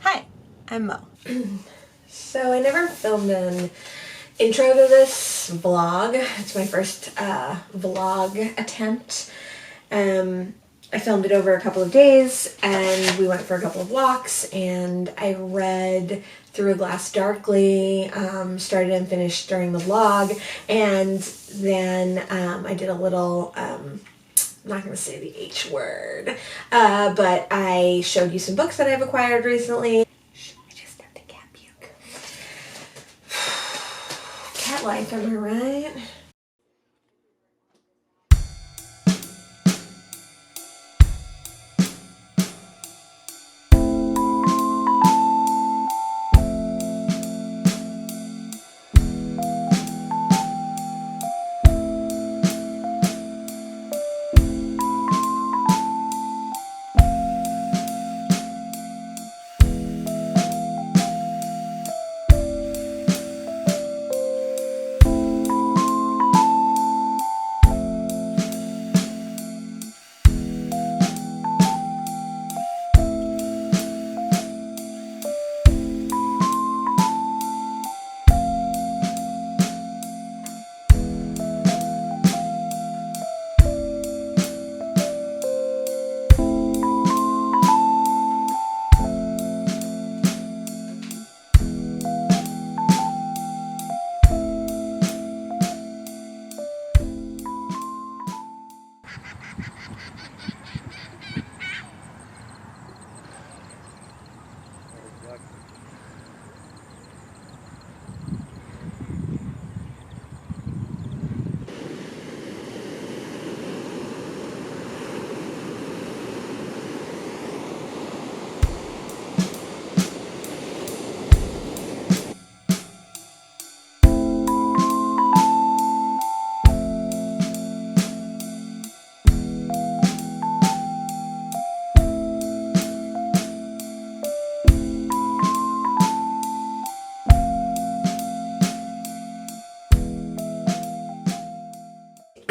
Hi, I'm Mo. So I never filmed an intro to this vlog. It's my first vlog attempt. I filmed it over a couple of days and we went for a couple of walks and I read Through a Glass Darkly, started and finished during the vlog, and then I did a little, I'm not going to say the H word, but I showed you some books that I've acquired recently. I just have to cat puke. Cat life, am I right?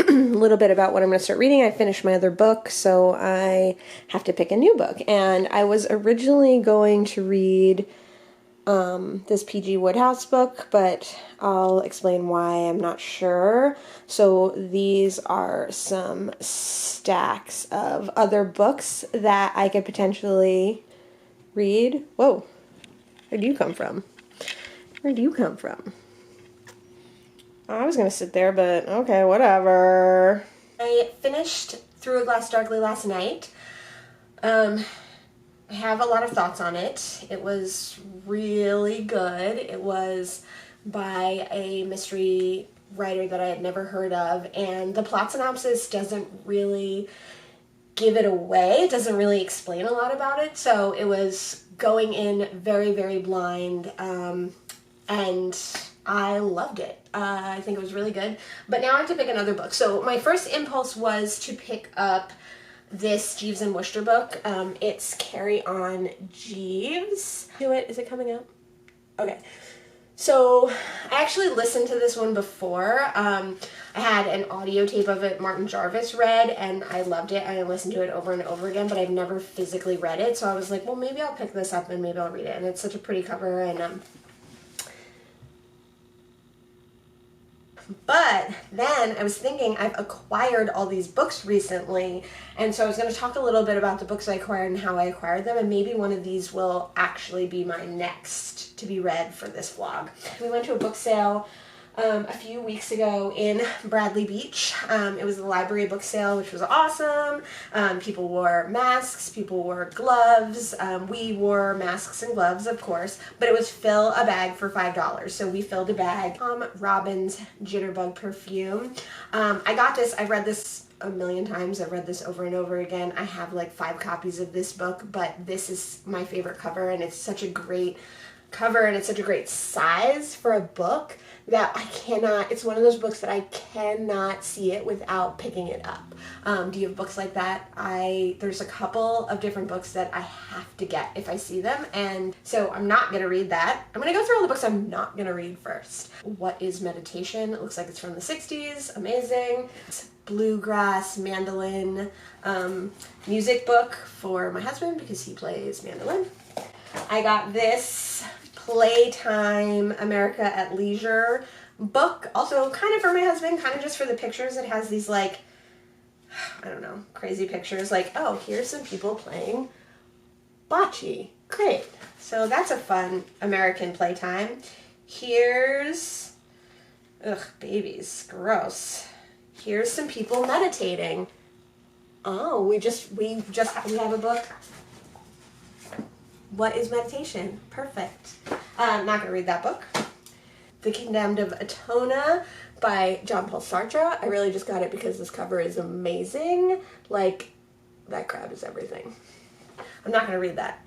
A little bit about what I'm going to start reading. I finished my other book, so I have to pick a new book. And I was originally going to read this P.G. Wodehouse book, but I'll explain why I'm not sure. So these are some stacks of other books that I could potentially read. Whoa, where do you come from? Where do you come from? I was going to sit there, but okay, whatever. I finished Through a Glass Darkly last night. I have a lot of thoughts on it. It was really good. It was by a mystery writer that I had never heard of, and the plot synopsis doesn't really give it away. It doesn't really explain a lot about it, so it was going in very, very blind, and I loved it. I think it was really good. But now I have to pick another book. So my first impulse was to pick up this Jeeves and Wooster book. It's Carry On Jeeves. Is it coming up? Okay. So I actually listened to this one before. I had an audio tape of it Martin Jarvis read, and I loved it. I listened to it over and over again, but I've never physically read it. So I was like, well, maybe I'll pick this up and maybe I'll read it. And it's such a pretty cover, and but then I was thinking I've acquired all these books recently, and so I was going to talk a little bit about the books I acquired and how I acquired them, and maybe one of these will actually be my next to be read for this vlog. We went to a book sale a few weeks ago in Bradley Beach. It was the library book sale, which was awesome. People wore masks, people wore gloves. We wore masks and gloves, of course, but it was fill a bag for $5. So we filled a bag. Robin's Jitterbug perfume. I got this, I've read this a million times. I've read this over and over again. I have like 5 copies of this book, but this is my favorite cover, and it's such a great cover and it's such a great size for a book that I cannot, it's one of those books that I cannot see it without picking it up. Do you have books like that? There's a couple of different books that I have to get if I see them, and so I'm not going to read that. I'm going to go through all the books I'm not going to read first. What is Meditation? It looks like it's from the 60s. Amazing. It's bluegrass mandolin music book for my husband because he plays mandolin. I got this Playtime America at Leisure book, also kind of for my husband, kind of just for the pictures. It has these like, I don't know, crazy pictures like, oh, here's some people playing bocce. Great. So that's a fun American playtime. Here's, ugh, babies, gross. Here's some people meditating. Oh, we have a book. What is meditation? Perfect. I'm not going to read that book. The Condemned of Etona by John Paul Sartre. I really just got it because this cover is amazing. Like, that crowd is everything. I'm not going to read that.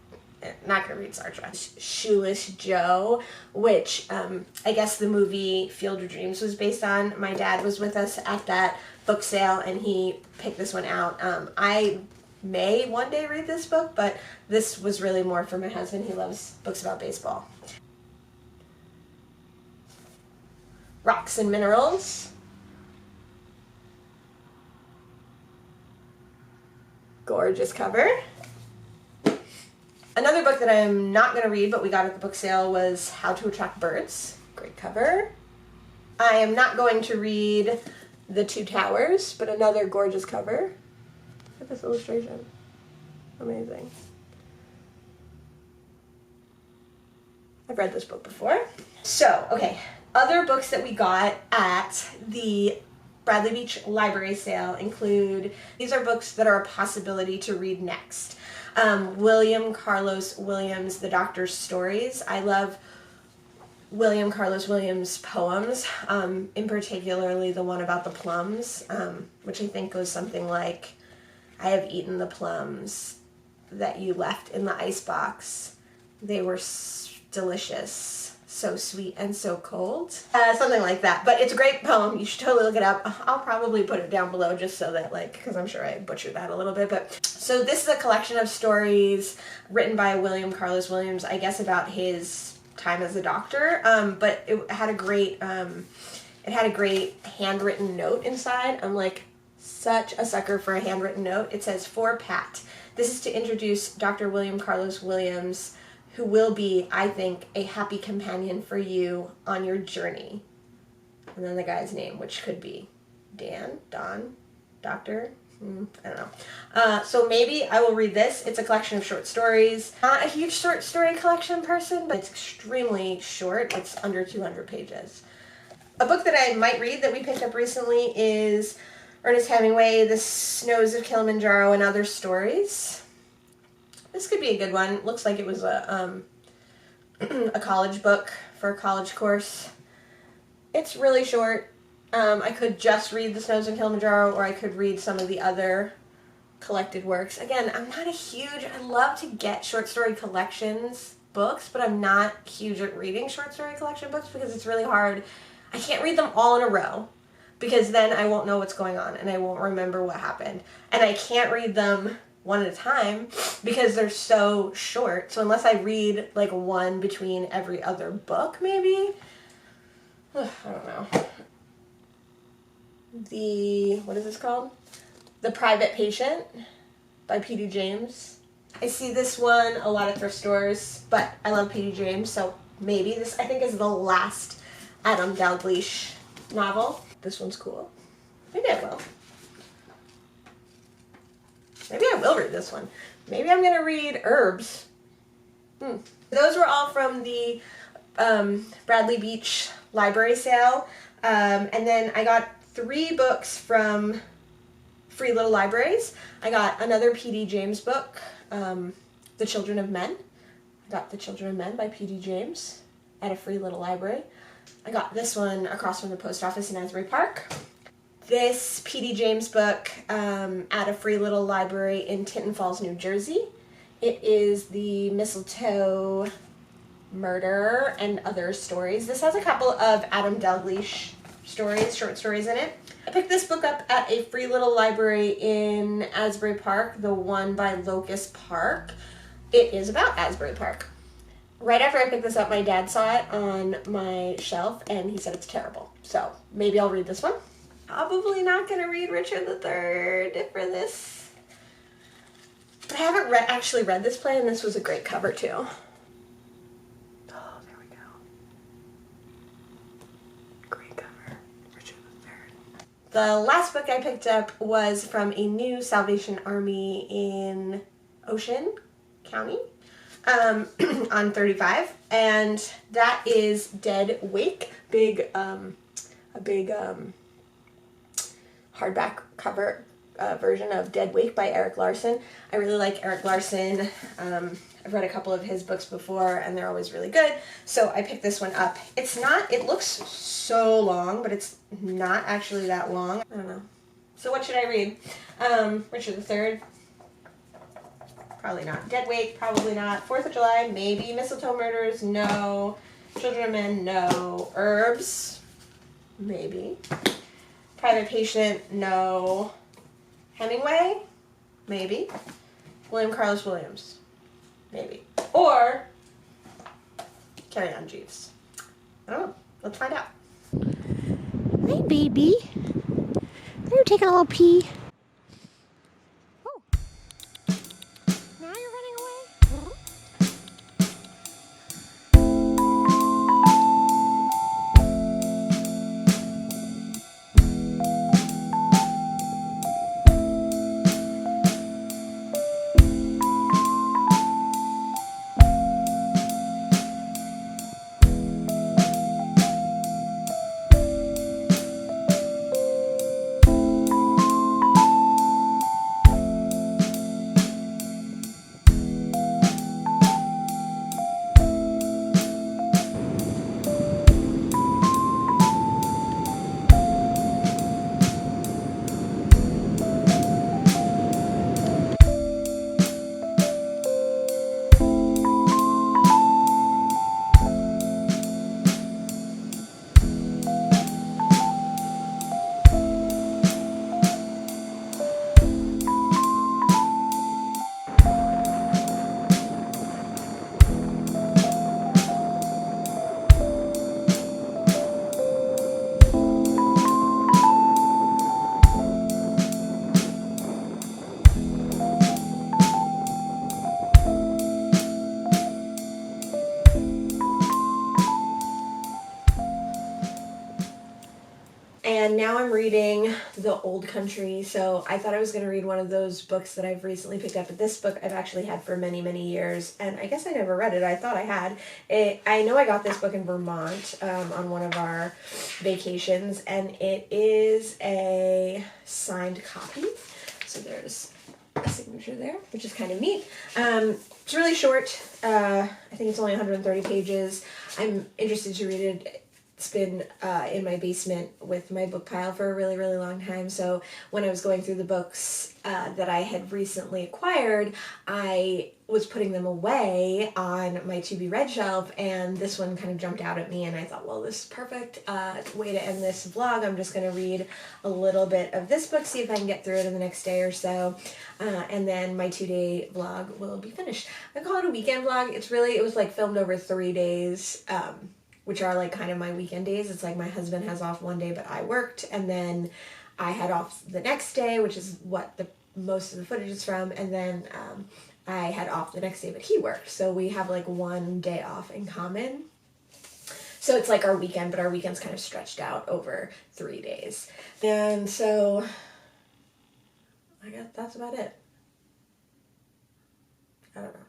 Not going to read Sartre. Shoeless Joe, which I guess the movie Field of Dreams was based on. My dad was with us at that book sale and he picked this one out. I may one day read this book, but this was really more for my husband. He loves books about baseball. Rocks and Minerals. Gorgeous cover. Another book that I'm not going to read, but we got at the book sale, was How to Attract Birds. Great cover. I am not going to read The Two Towers, but another gorgeous cover. Look at this illustration. Amazing. I've read this book before. So, okay, other books that we got at the Bradley Beach Library sale include, these are books that are a possibility to read next. William Carlos Williams' The Doctor's Stories. I love William Carlos Williams' poems, in particularly the one about the plums, which I think goes something like, I have eaten the plums that you left in the icebox. They were delicious, so sweet and so cold. Something like that. But it's a great poem. You should totally look it up. I'll probably put it down below just so that, like, because I'm sure I butchered that a little bit. But so this is a collection of stories written by William Carlos Williams, I guess about his time as a doctor. But it had a great handwritten note inside. I'm like such a sucker for a handwritten note. It says, "For Pat. This is to introduce Dr. William Carlos Williams, who will be, I think, a happy companion for you on your journey." And then the guy's name, which could be Dan, Don, Doctor, I don't know. So maybe I will read this. It's a collection of short stories. Not a huge short story collection person, but it's extremely short. It's under 200 pages. A book that I might read that we picked up recently is Ernest Hemingway, The Snows of Kilimanjaro and Other Stories. This could be a good one. Looks like it was a college book for a college course. It's really short. I could just read The Snows of Kilimanjaro, or I could read some of the other collected works. Again, I'm not I love to get short story collections books, but I'm not huge at reading short story collection books because it's really hard. I can't read them all in a row because then I won't know what's going on and I won't remember what happened. And I can't read them one at a time because they're so short. So unless I read like one between every other book, maybe, I don't know. What is this called? The Private Patient by P.D. James. I see this one a lot at thrift stores, but I love P.D. James, so maybe this, I think, is the last Adam Dalgliesh novel. This one's cool. Maybe I will. Maybe I will read this one. Maybe I'm going to read Herbs. Those were all from the Bradley Beach Library sale. And then I got 3 books from Free Little Libraries. I got another P.D. James book, The Children of Men. I got The Children of Men by P.D. James at a Free Little Library. I got this one across from the post office in Asbury Park. This P.D. James book at a Free Little Library in Tinton Falls, New Jersey. It is the MISTLETOE Murder and Other Stories. This has a couple of Adam Dalgliesh stories, short stories in it. I picked this book up at a Free Little Library in Asbury Park, the one by Locust Park. It is about Asbury Park. Right after I picked this up, my dad saw it on my shelf and he said it's terrible. So maybe I'll read this one. Probably not going to read Richard III for this. But I haven't actually read this play, and this was a great cover too. The last book I picked up was from a new Salvation Army in Ocean County on 35, and that is Dead Wake, a big hardback cover version of Dead Wake by Eric Larson. I really like Eric Larson. I've read a couple of his books before and they're always really good, so I picked this one up. It looks so long, but it's not actually that long. I don't know. So what should I read? Richard III? Probably not. Dead Wake? Probably not. 4th of July? Maybe. Mistletoe Murders? No. Children of Men? No. Herbs? Maybe. Private Patient? No. Hemingway? Maybe. William Carlos Williams? Maybe. Or Carry On Jeeves. I don't know. Let's find out. Hi, baby. Are you taking a little pee? Oh. Now you're running away? And now I'm reading The Old Country, so I thought I was going to read one of those books that I've recently picked up, but this book I've actually had for many, many years, and I guess I never read it. I thought I had. I know I got this book in Vermont on one of our vacations, and it is a signed copy, so there's a signature there, which is kind of neat. It's really short. I think it's only 130 pages. I'm interested to read it. It's been in my basement with my book pile for a really, really long time. So when I was going through the books that I had recently acquired, I was putting them away on my to-be-read shelf, and this one kind of jumped out at me, and I thought, well, this is perfect way to end this vlog. I'm just going to read a little bit of this book, see if I can get through it in the next day or so, and then my 2-day vlog will be finished. I call it a weekend vlog. It was like filmed over 3 days, which are like kind of my weekend days. It's like my husband has off one day, but I worked, and then I had off the next day, which is what most of the footage is from, and then I had off the next day, but he worked. So we have like 1 day off in common. So it's like our weekend, but our weekend's kind of stretched out over 3 days. And so I guess that's about it. I don't know.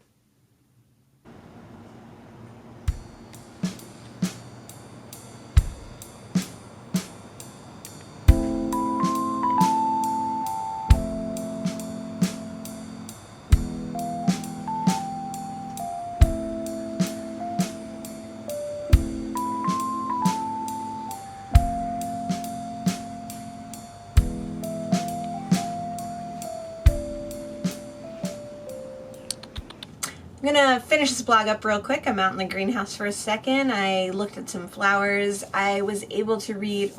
I'm gonna finish this vlog up real quick. I'm out in the greenhouse for a second. I looked at some flowers. I was able to read,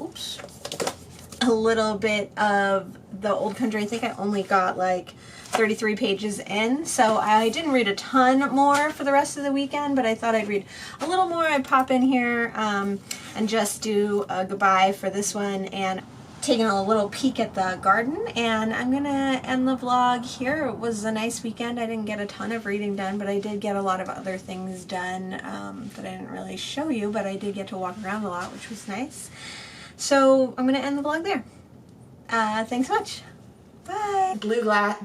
a little bit of The Old Country. I think I only got like 33 pages in, so I didn't read a ton more for the rest of the weekend, but I thought I'd read a little more. I'd pop in here and just do a goodbye for this one, and taking a little peek at the garden, and I'm gonna end the vlog here. It was a nice weekend. I didn't get a ton of reading done, but I did get a lot of other things done that I didn't really show you, but I did get to walk around a lot, which was nice. So I'm gonna end the vlog there. Thanks so much. Bye. Blue glass.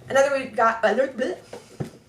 Another week got